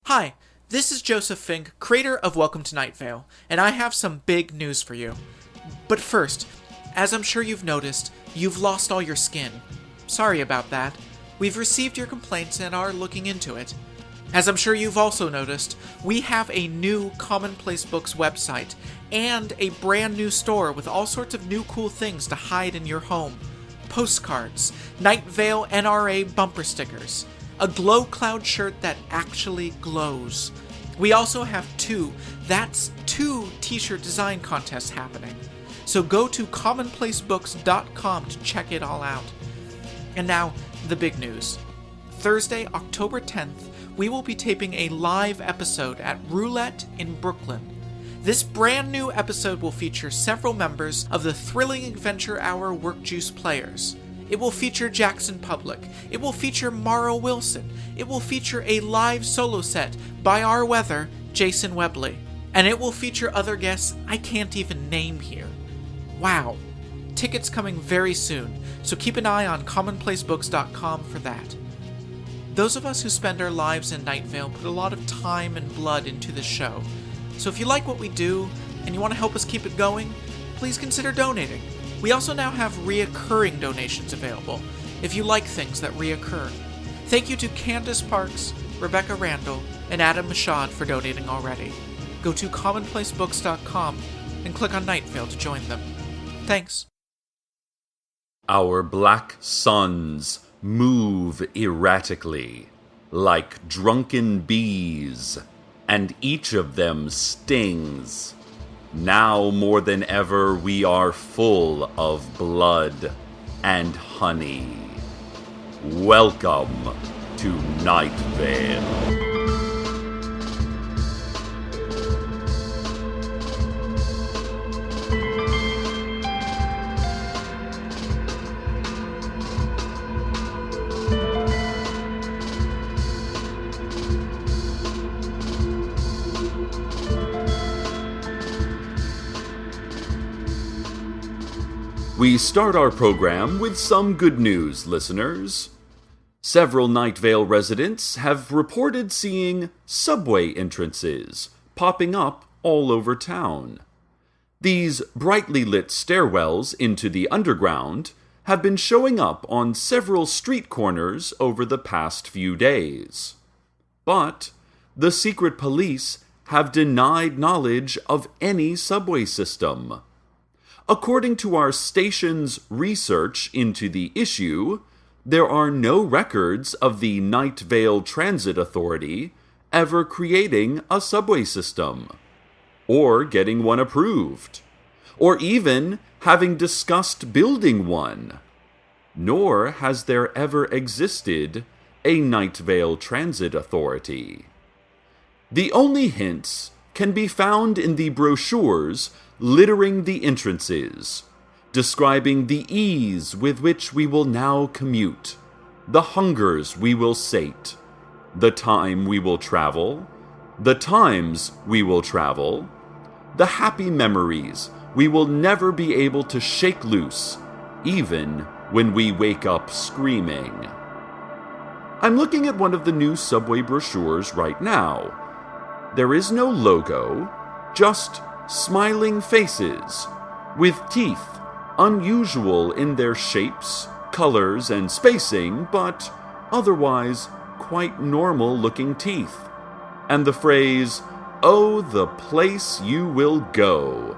Hi, this is Joseph Fink, creator of Welcome to Night Vale, and I have some big news for you. But first, as I'm sure you've noticed, you've lost all your skin. Sorry about that. We've received your complaints and are looking into it. As I'm sure you've also noticed, we have a new Commonplace Books website and a brand new store with all sorts of new cool things to hide in your home. Postcards, Night Vale NRA bumper stickers, a glow cloud shirt that actually glows. We also have two t-shirt design contests happening. So go to commonplacebooks.com to check it all out. And now, the big news. Thursday, October 10th, we will be taping a live episode at Roulette in Brooklyn. This brand new episode will feature several members of the Thrilling Adventure Hour Work Juice players. It will feature Jackson Public. It will feature Mara Wilson. It will feature a live solo set by our weather, Jason Webley. And it will feature other guests I can't even name here. Wow. Tickets coming very soon, so keep an eye on commonplacebooks.com for that. Those of us who spend our lives in Night Vale put a lot of time and blood into this show. So if you like what we do, and you want to help us keep it going, please consider donating. We also now have reoccurring donations available, if you like things that reoccur. Thank you to Candace Parks, Rebecca Randall, and Adam Mashad for donating already. Go to commonplacebooks.com and click on Night Vale to join them. Thanks. Our black suns move erratically, like drunken bees, and each of them stings. Now more than ever we are full of blood and honey. Welcome to Night Vale. We start our program with some good news, listeners. Several Night Vale residents have reported seeing subway entrances popping up all over town. These brightly lit stairwells into the underground have been showing up on several street corners over the past few days. But the secret police have denied knowledge of any subway system. According to our station's research into the issue, there are no records of the Night Vale Transit Authority ever creating a subway system, or getting one approved, or even having discussed building one. Nor has there ever existed a Night Vale Transit Authority. The only hints can be found in the brochures littering the entrances, describing the ease with which we will now commute, the hungers we will sate, the time we will travel, the times we will travel, the happy memories we will never be able to shake loose, even when we wake up screaming. I'm looking at one of the new subway brochures right now. There is no logo, just smiling faces, with teeth unusual in their shapes, colors, and spacing, but otherwise quite normal-looking teeth. And the phrase, "Oh, the place you will go,"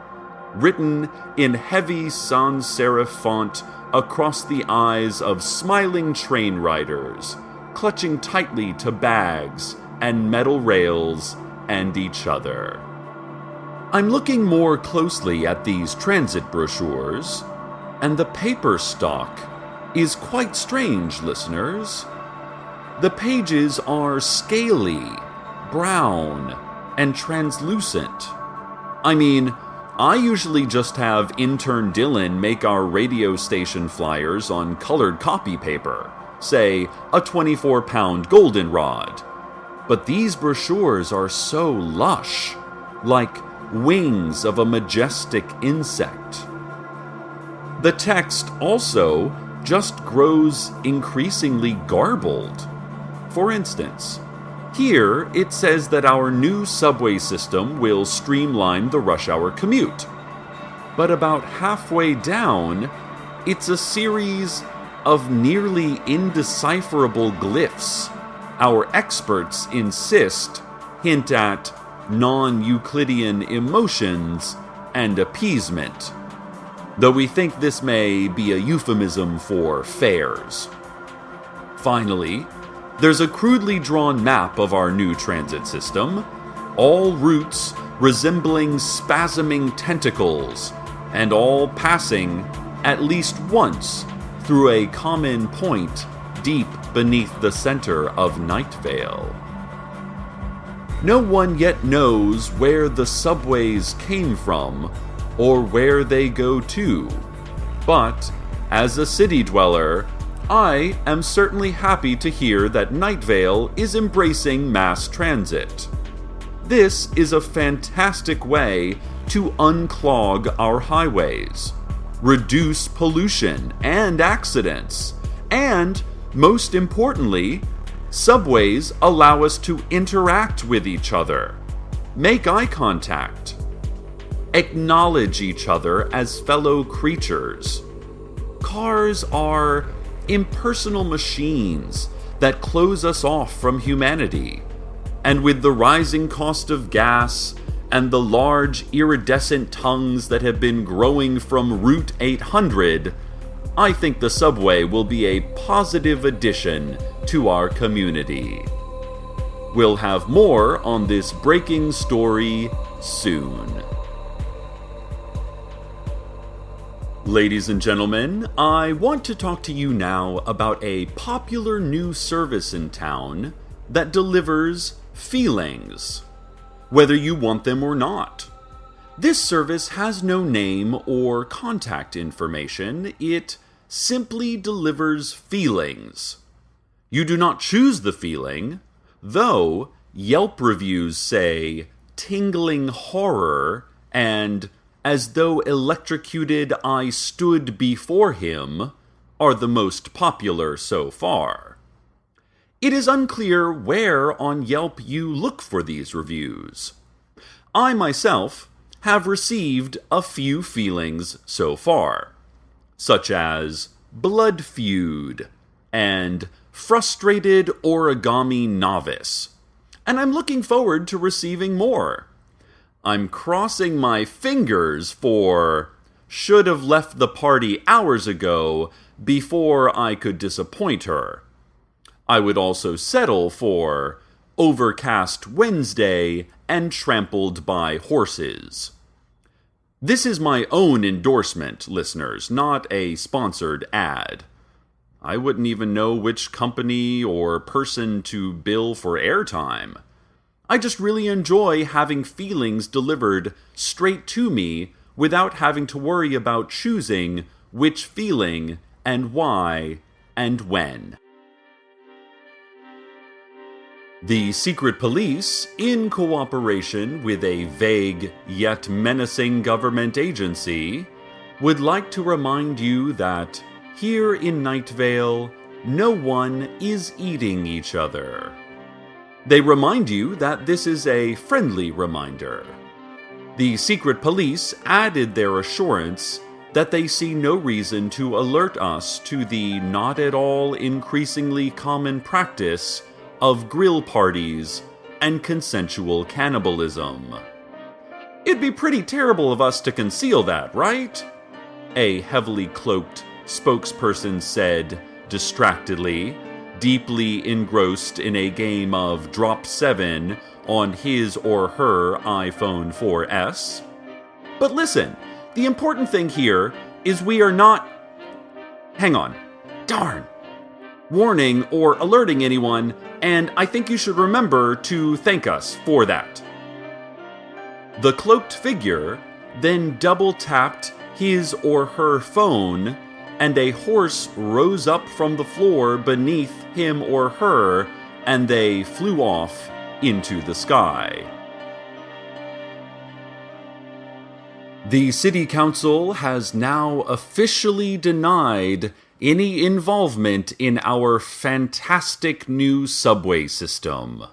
written in heavy sans serif font across the eyes of smiling train riders, clutching tightly to bags and metal rails and each other. I'm looking more closely at these transit brochures, and the paper stock is quite strange, listeners. The pages are scaly, brown, and translucent. I mean, I usually just have intern Dylan make our radio station flyers on colored copy paper, say a 24-pound goldenrod. But these brochures are so lush, like wings of a majestic insect. The text also just grows increasingly garbled. For instance, Here, it says that our new subway system will streamline the rush hour commute. But about halfway down, it's a series of nearly indecipherable glyphs. Our experts insist hint at non-Euclidean emotions and appeasement, though we think this may be a euphemism for fares. Finally, there's a crudely drawn map of our new transit system, all routes resembling spasming tentacles, and all passing at least once through a common point deep beneath the center of Night Vale. No one yet knows where the subways came from or where they go to, but as a city dweller, I am certainly happy to hear that Night Vale is embracing mass transit. This is a fantastic way to unclog our highways, reduce pollution and accidents, and, most importantly, subways allow us to interact with each other, make eye contact, acknowledge each other as fellow creatures. Cars are impersonal machines that close us off from humanity, and with the rising cost of gas and the large iridescent tongues that have been growing from Route 800, I think the subway will be a positive addition to our community. We'll have more on this breaking story soon. Ladies and gentlemen, I want to talk to you now about a popular new service in town that delivers feelings, whether you want them or not. This service has no name or contact information. It simply delivers feelings. You do not choose the feeling, though Yelp reviews say tingling horror and as though electrocuted I stood before him are the most popular so far. It is unclear where on Yelp you look for these reviews. I myself have received a few feelings so far, such as blood feud and frustrated origami novice, and I'm looking forward to receiving more. I'm crossing my fingers for should have left the party hours ago before I could disappoint her. I would also settle for overcast Wednesday and trampled by horses. This is my own endorsement, listeners, not a sponsored ad. I wouldn't even know which company or person to bill for airtime. I just really enjoy having feelings delivered straight to me without having to worry about choosing which feeling and why and when. The secret police, in cooperation with a vague yet menacing government agency, would like to remind you that here in Night Vale, no one is eating each other. They remind you that this is a friendly reminder. The secret police added their assurance that they see no reason to alert us to the not at all increasingly common practice of grill parties and consensual cannibalism. It'd be pretty terrible of us to conceal that, right? A heavily cloaked spokesperson said distractedly, deeply engrossed in a game of Drop 7 on his or her iPhone 4S. But listen, the important thing here is we are not... Hang on. Darn. Warning or alerting anyone, and I think you should remember to thank us for that. The cloaked figure then double-tapped his or her phone, and a horse rose up from the floor beneath him or her, and they flew off into the sky. The City Council has now officially denied any involvement in our fantastic new subway system.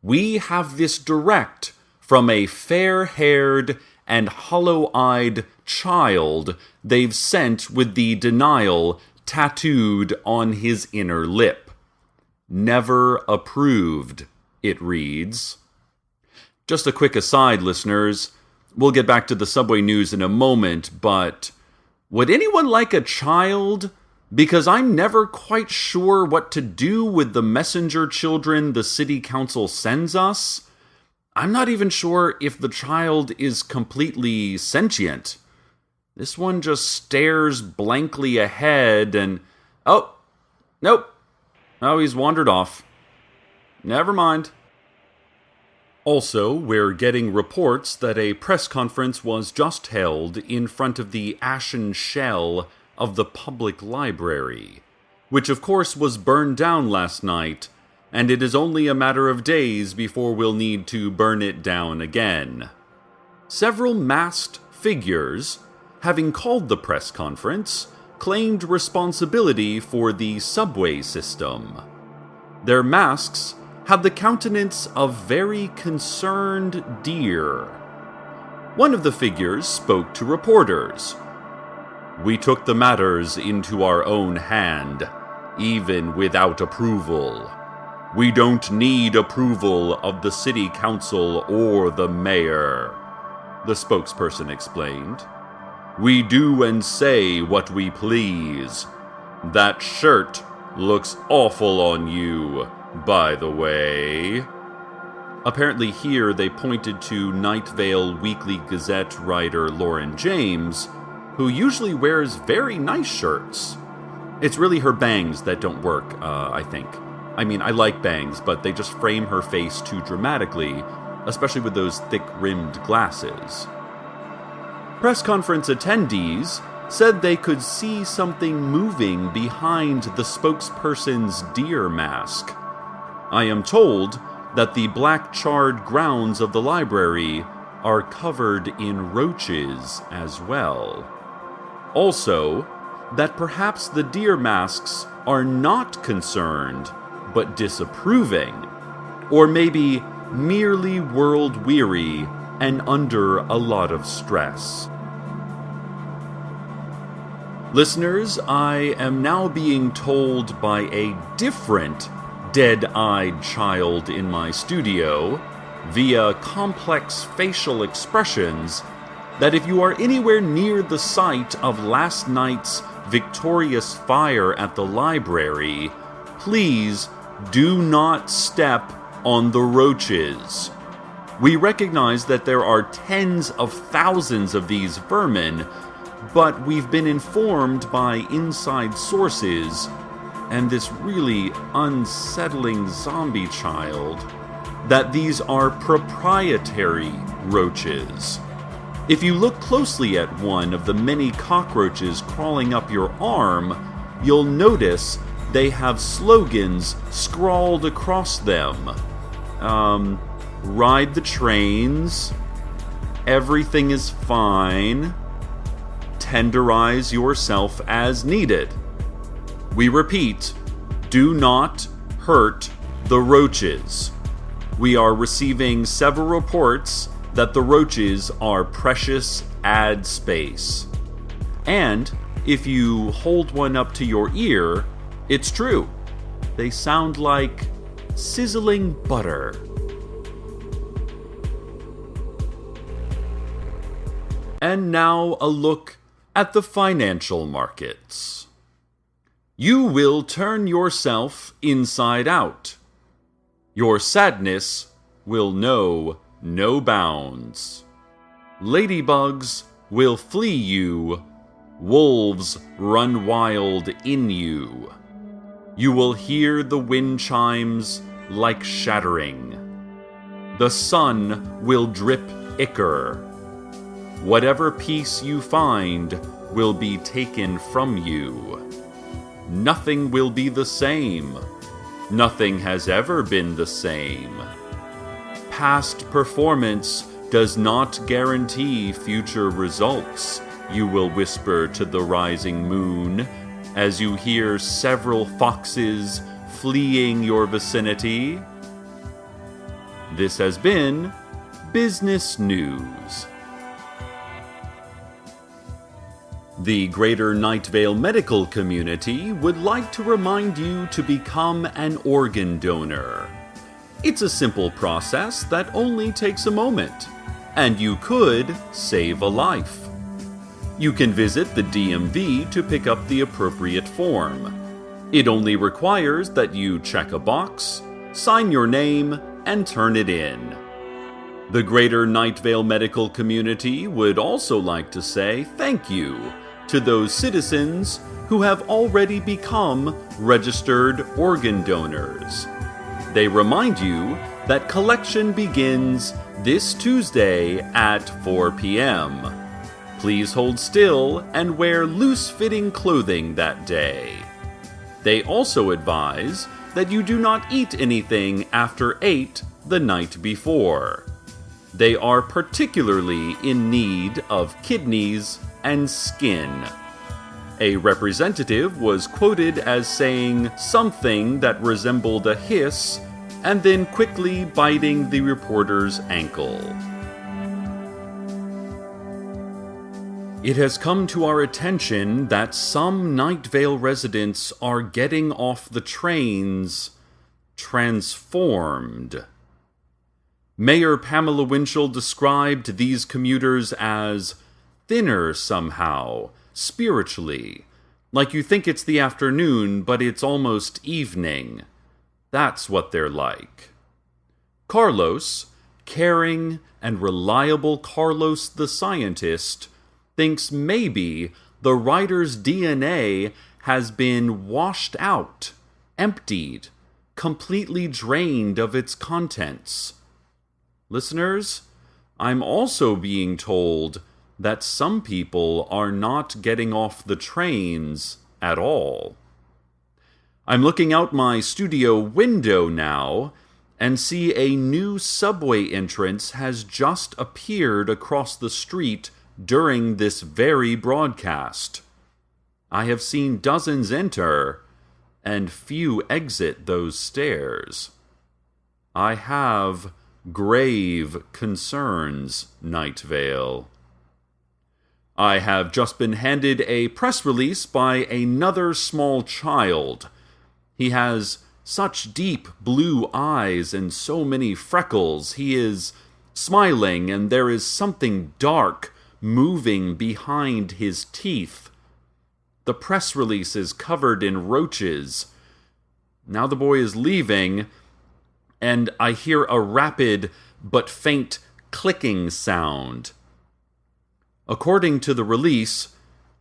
We have this direct from a fair-haired and hollow-eyed child they've sent with the denial tattooed on his inner lip. Never approved, it reads. Just a quick aside, listeners. We'll get back to the subway news in a moment, but would anyone like a child? Because I'm never quite sure what to do with the messenger children the city council sends us. I'm not even sure if the child is completely sentient. This one just stares blankly ahead and... Oh, nope. Oh, he's wandered off. Never mind. Also, we're getting reports that a press conference was just held in front of the ashen shell of the public library, which of course was burned down last night, and it is only a matter of days before we'll need to burn it down again. Several masked figures, having called the press conference, claimed responsibility for the subway system. Their masks had the countenance of very concerned deer. One of the figures spoke to reporters. "We took the matters into our own hand, even without approval. We don't need approval of the city council or the mayor," the spokesperson explained. "We do and say what we please. That shirt looks awful on you, by the way." Apparently here they pointed to Night Vale Weekly Gazette writer Lauren James, who usually wears very nice shirts. It's really her bangs that don't work, I think. I mean, I like bangs, but they just frame her face too dramatically, especially with those thick-rimmed glasses. Press conference attendees said they could see something moving behind the spokesperson's deer mask. I am told that the black charred grounds of the library are covered in roaches as well. Also, that perhaps the deer masks are not concerned, but disapproving, or maybe merely world-weary and under a lot of stress. Listeners, I am now being told by a different dead-eyed child in my studio, via complex facial expressions, that if you are anywhere near the site of last night's victorious fire at the library, please do not step on the roaches. We recognize that there are tens of thousands of these vermin, but we've been informed by inside sources, and this really unsettling zombie child, that these are proprietary roaches. If you look closely at one of the many cockroaches crawling up your arm, you'll notice they have slogans scrawled across them. Ride the trains, everything is fine, tenderize yourself as needed. We repeat, do not hurt the roaches. We are receiving several reports that the roaches are precious ad space. And if you hold one up to your ear, it's true. They sound like sizzling butter. And now a look at the financial markets. You will turn yourself inside out. Your sadness will know no bounds. Ladybugs will flee you. Wolves run wild in you. You will hear the wind chimes like shattering. The sun will drip ichor. Whatever peace you find will be taken from you. Nothing will be the same. Nothing has ever been the same. Past performance does not guarantee future results, you will whisper to the rising moon as you hear several foxes fleeing your vicinity. This has been Business News. The Greater Night Vale medical community would like to remind you to become an organ donor. It's a simple process that only takes a moment, and you could save a life. You can visit the DMV to pick up the appropriate form. It only requires that you check a box, sign your name, and turn it in. The Greater Night Vale medical community would also like to say thank you to those citizens who have already become registered organ donors. They remind you that collection begins this Tuesday at 4 p.m. Please hold still and wear loose-fitting clothing that day. They also advise that you do not eat anything after 8 the night before. They are particularly in need of kidneys and skin. A representative was quoted as saying something that resembled a hiss and then quickly biting the reporter's ankle. It has come to our attention that some Night Vale residents are getting off the trains transformed. Mayor Pamela Winchell described these commuters as thinner somehow, spiritually, like you think it's the afternoon, but it's almost evening. That's what they're like. Carlos, caring and reliable Carlos the scientist, thinks maybe the writer's DNA has been washed out, emptied, completely drained of its contents. Listeners, I'm also being told that some people are not getting off the trains at all. I'm looking out my studio window now and see a new subway entrance has just appeared across the street during this very broadcast. I have seen dozens enter and few exit those stairs. I have grave concerns, Night Vale. I have just been handed a press release by another small child. He has such deep blue eyes and so many freckles. He is smiling, and there is something dark moving behind his teeth. The press release is covered in roaches. Now the boy is leaving, and I hear a rapid but faint clicking sound. According to the release,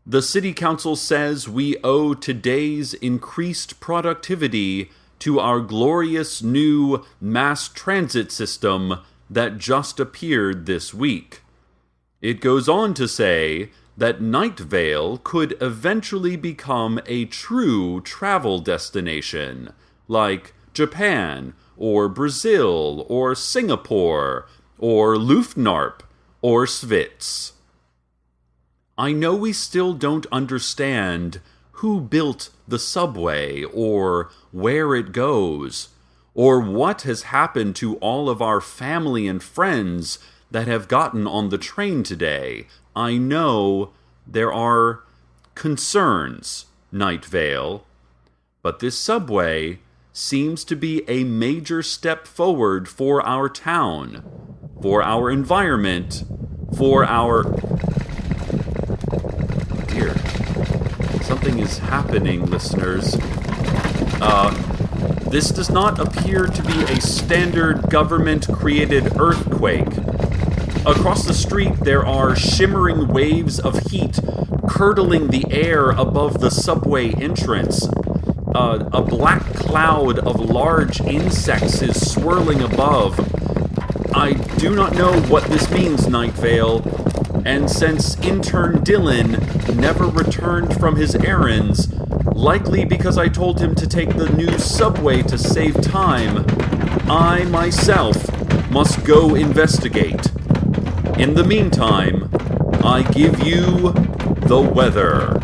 the City Council says we owe today's increased productivity to our glorious new mass transit system that just appeared this week. It goes on to say that Night Vale could eventually become a true travel destination, like Japan, or Brazil, or Singapore, or Luftnarp, or Svitz. I know we still don't understand who built the subway, or where it goes, or what has happened to all of our family and friends that have gotten on the train today. I know there are concerns, Night Vale, but this subway seems to be a major step forward for our town, for our environment, for our... Dear, something is happening, listeners. This does not appear to be a standard government-created earthquake. Across the street, there are shimmering waves of heat curdling the air above the subway entrance. A black cloud of large insects is swirling above. I do not know what this means, Night Vale, and since intern Dylan never returned from his errands, likely because I told him to take the new subway to save time, I myself must go investigate. In the meantime, I give you the weather.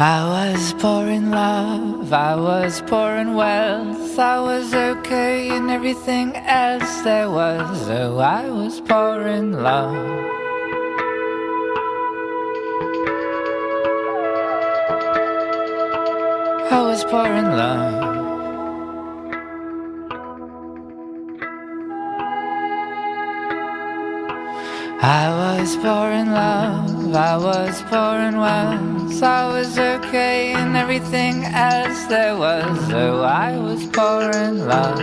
I was poor in love, I was poor in wealth, I was okay in everything else there was. Oh, I was poor in love. I was poor in love. I was poor in love, I was poor in wealth, I was okay in everything else there was. Oh, I was poor in love.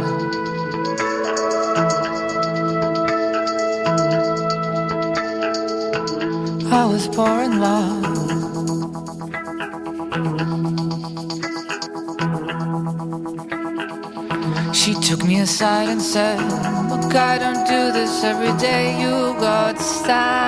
I was poor in love. She took me aside and said, look, I don't do this every day, you got style.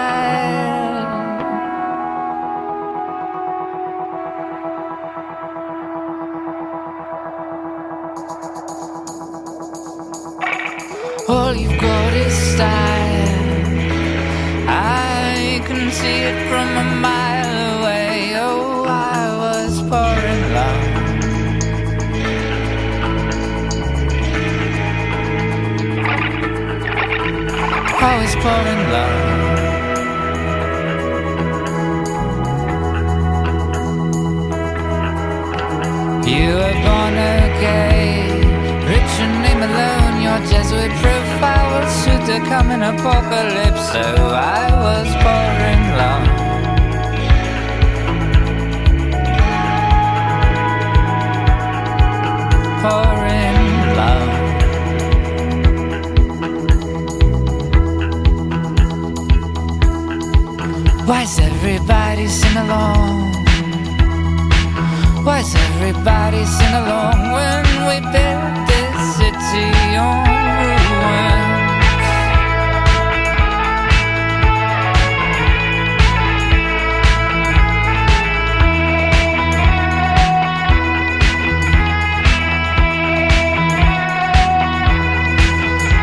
All you've got is style. I can see it from a mile away. Oh, I was poor in love. I was poor in love. You were born okay, rich and name alone. Your Jesuit profile will suit the coming apocalypse. So I was poor in love. Poor in love. Why's everybody sing along? Why's everybody sing along when we build this city on ruins?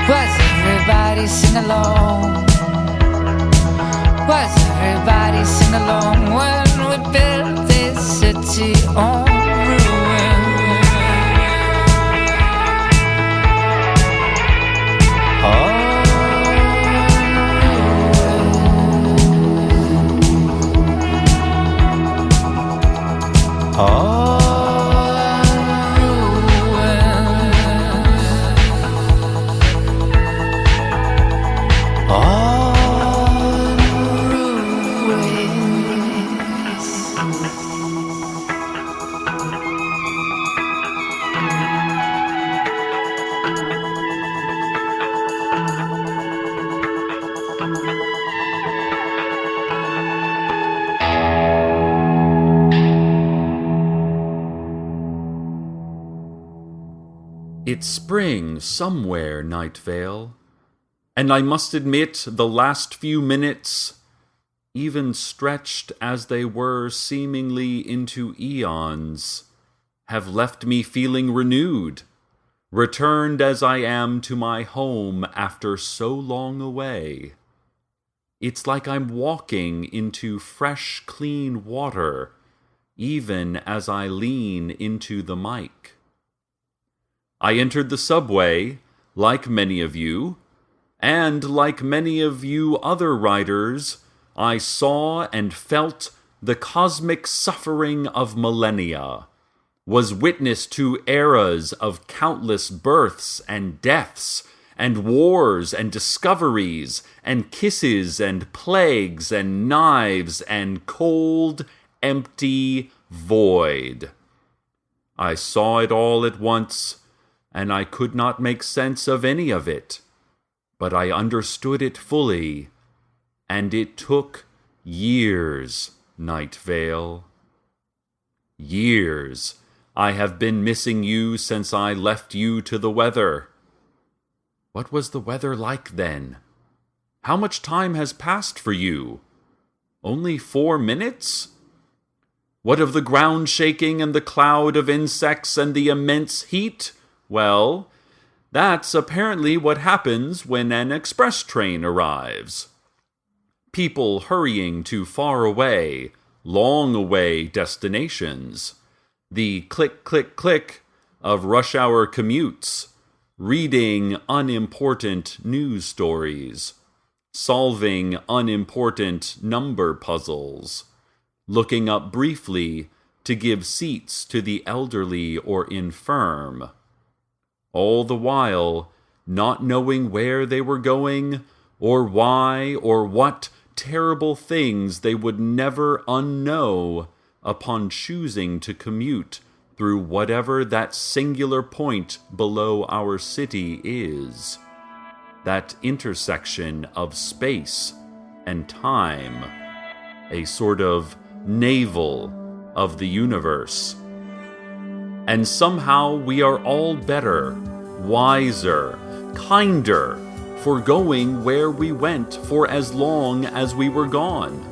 Why's everybody sing along? Why's everybody sing along when we build this city on ruins? It's spring somewhere, Night Vale, and I must admit the last few minutes, even stretched as they were seemingly into eons, have left me feeling renewed, returned as I am to my home after so long away. It's like I'm walking into fresh, clean water, even as I lean into the mic. I entered the subway, like many of you, and like many of you other riders, I saw and felt the cosmic suffering of millennia, was witness to eras of countless births and deaths, and wars and discoveries, and kisses and plagues and knives and cold, empty void. I saw it all at once, and I could not make sense of any of it, but I understood it fully, and it took years, Night Vale. Years. I have been missing you since I left you to the weather. What was the weather like then? How much time has passed for you? Only 4 minutes? What of the ground shaking and the cloud of insects and the immense heat? Well, that's apparently what happens when an express train arrives. People hurrying to far away, long-away destinations, the click-click-click of rush hour commutes, reading unimportant news stories, solving unimportant number puzzles, looking up briefly to give seats to the elderly or infirm, all the while not knowing where they were going or why or what terrible things they would never unknow upon choosing to commute through whatever that singular point below our city is, that intersection of space and time, a sort of navel of the universe. And somehow we are all better, wiser, kinder for going where we went for as long as we were gone,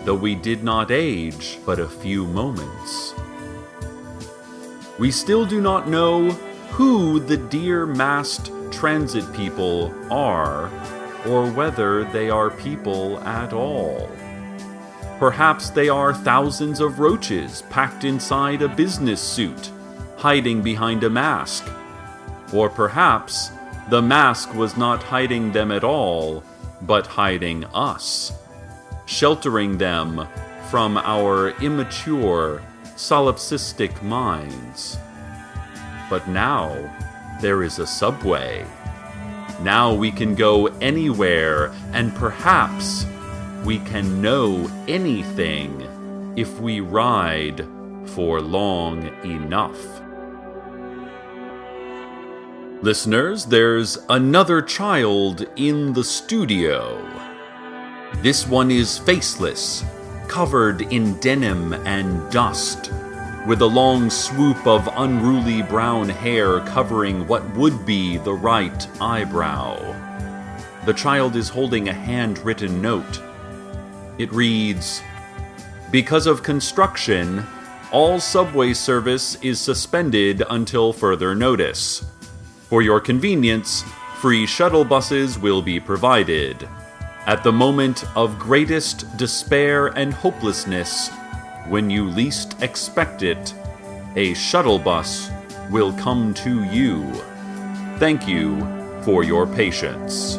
though we did not age but a few moments. We still do not know who the dear masked transit people are, or whether they are people at all. Perhaps they are thousands of roaches packed inside a business suit, hiding behind a mask. Or perhaps the mask was not hiding them at all, but hiding us, sheltering them from our immature, solipsistic minds. But now there is a subway. Now we can go anywhere, and perhaps we can know anything if we ride for long enough. Listeners, there's another child in the studio. This one is faceless, covered in denim and dust, with a long swoop of unruly brown hair covering what would be the right eyebrow. The child is holding a handwritten note. It reads, "Because of construction, all subway service is suspended until further notice. For your convenience, free shuttle buses will be provided. At the moment of greatest despair and hopelessness, when you least expect it, a shuttle bus will come to you. Thank you for your patience."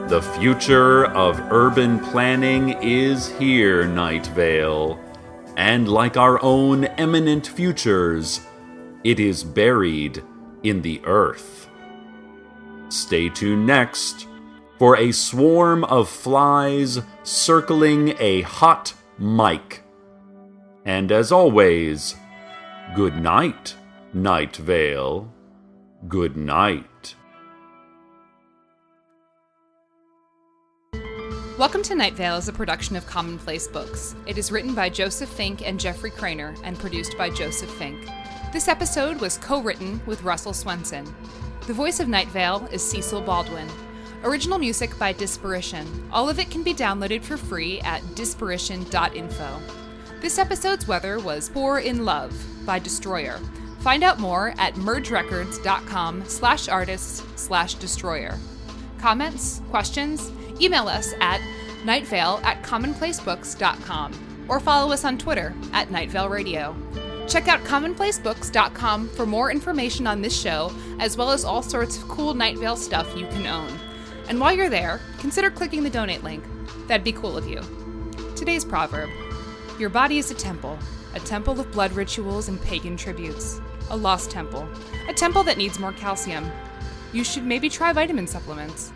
The future of urban planning is here, Night Vale, and like our own eminent futures, it is buried in the earth. Stay tuned next for a swarm of flies circling a hot mic. And as always, good night, Night Vale. Good night. Welcome to Night Vale is a production of Commonplace Books. It is written by Joseph Fink and Jeffrey Craner and produced by Joseph Fink. This episode was co-written with Russel Swensen. The voice of Night Vale is Cecil Baldwin. Original music by Disparition. All of it can be downloaded for free at disparition.info. This episode's weather was Pour in Love by Destroyer. Find out more at mergerecords.com/artists/destroyer. Comments? Questions? Email us at nightvale@commonplacebooks.com or follow us on Twitter at Nightvale Radio. Check out commonplacebooks.com for more information on this show, as well as all sorts of cool Night Vale stuff you can own. And while you're there, consider clicking the donate link. That'd be cool of you. Today's proverb: your body is a temple of blood rituals and pagan tributes. A lost temple. A temple that needs more calcium. You should maybe try vitamin supplements.